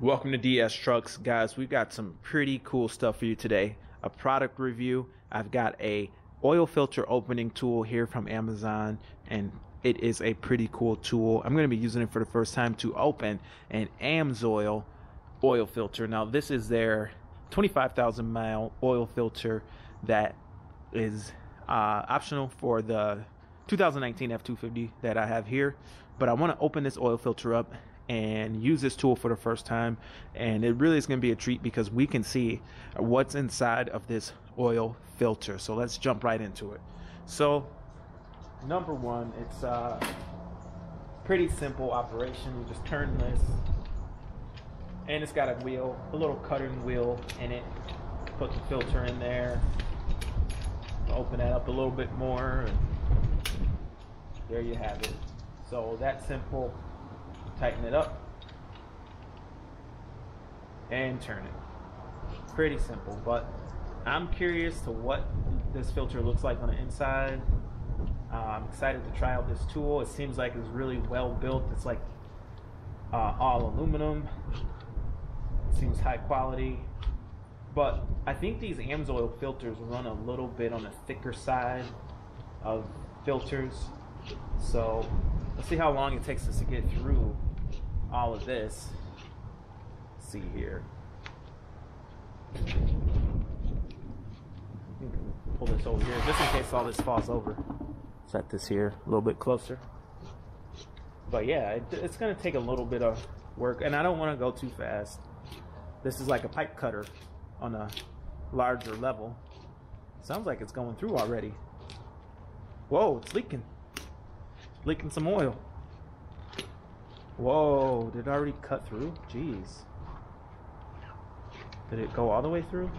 Welcome to DS Trucks, guys. We've got some pretty cool stuff for you today. A product review. I've got a oil filter opening tool here from Amazon, and it is a pretty cool tool. I'm going to be using it for the first time to open an AMSOIL oil filter. Now, this is their 25,000 mile oil filter that is optional for the 2019 F250 that I have here, but I want to open this oil filter up and use this tool for the first time, and it really is going to be a treat because we can see what's inside of this oil filter. So let's jump right into it. So number one, it's a pretty simple operation. You just turn this, and it's got a wheel, a little cutting wheel in it. Put the filter in there, open that up a little bit more, and there you have it. So that's simple. Tighten it up and turn it. Pretty simple, but I'm curious to what this filter looks like on the inside. I'm excited to try out this tool. It seems like it's really well built. It's like all aluminum. It seems high quality, but I think these AMSOIL filters run a little bit on the thicker side of filters. So let's see how long it takes us to get through all of this. Let's see here. Pull this over here just in case all this falls over. Set this here a little bit closer. But yeah, it's going to take a little bit of work, and I don't want to go too fast. This is like a pipe cutter on a larger level. Sounds like it's going through already. Whoa, it's leaking. Leaking some oil. Whoa, did it already cut through? Jeez. Did it go all the way through?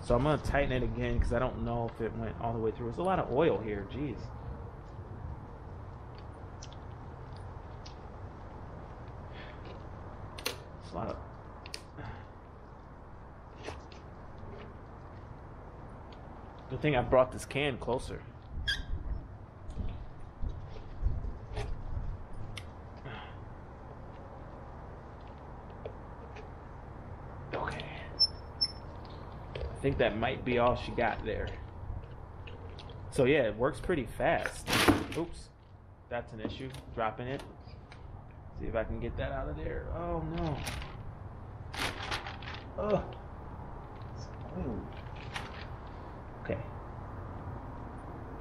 So I'm going to tighten it again because I don't know if it went all the way through. There's a lot of oil here. Jeez. It's a lot of... Good thing I brought this can closer. Okay. I think that might be all she got there. So yeah, it works pretty fast. Oops. That's an issue. Dropping it. See if I can get that out of there. Oh no. Oh. Ooh. Okay.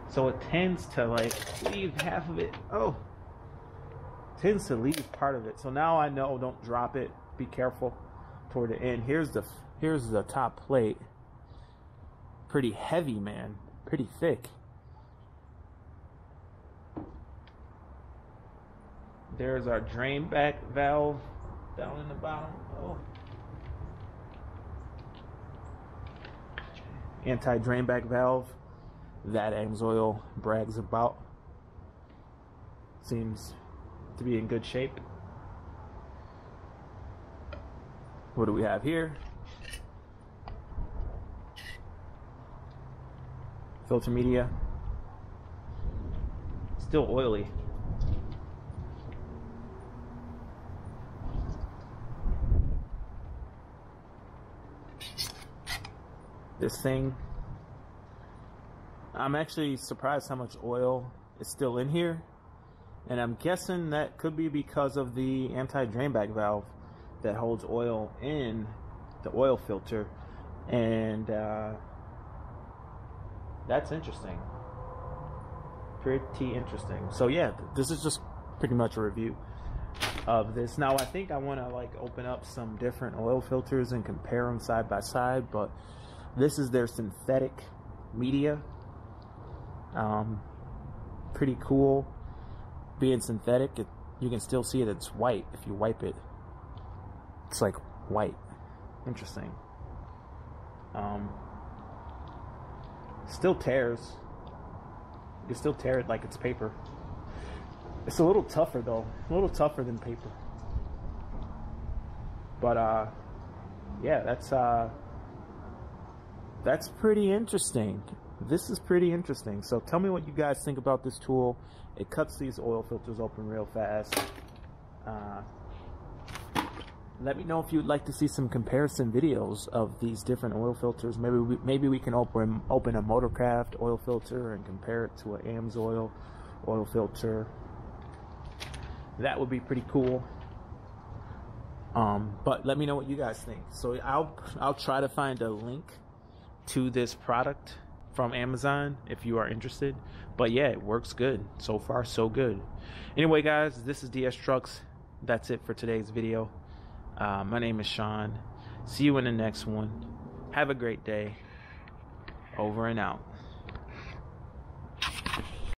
So it tends to like leave half of it. Oh. Tends to leave part of it. So now I know, don't drop it. Be careful toward the end. Here's the top plate. Pretty heavy, man. Pretty thick. There's our drain back valve down in the bottom. Oh. Anti-drain back valve that AMSOIL brags about. Seems to be in good shape. What do we have here? Filter media. Still oily. This thing, I'm actually surprised how much oil is still in here, and I'm guessing that could be because of the anti-drain back valve that holds oil in the oil filter, and that's interesting. Pretty interesting. So yeah, this is just pretty much a review of this. Now I think I want to like open up some different oil filters and compare them side by side, but this is their synthetic media. Pretty cool. Being synthetic, you can still see it. It's white if you wipe it. It's like white. Interesting. Still tears. You can still tear it like it's paper. It's a little tougher though. A little tougher than paper. But yeah, that's pretty interesting. This is pretty interesting. So tell me what you guys think about this tool. It cuts these oil filters open real fast. Let me know if you'd like to see some comparison videos of these different oil filters. Maybe we can open a Motorcraft oil filter and compare it to an AMSOIL oil filter. That would be pretty cool. But let me know what you guys think. So I'll try to find a link to this product from Amazon if you are interested. But yeah, it works good. So far, so good. Anyway, guys, this is DS Trucks. That's it for today's video. My name is Sean. See you in the next one. Have a great day. Over and out.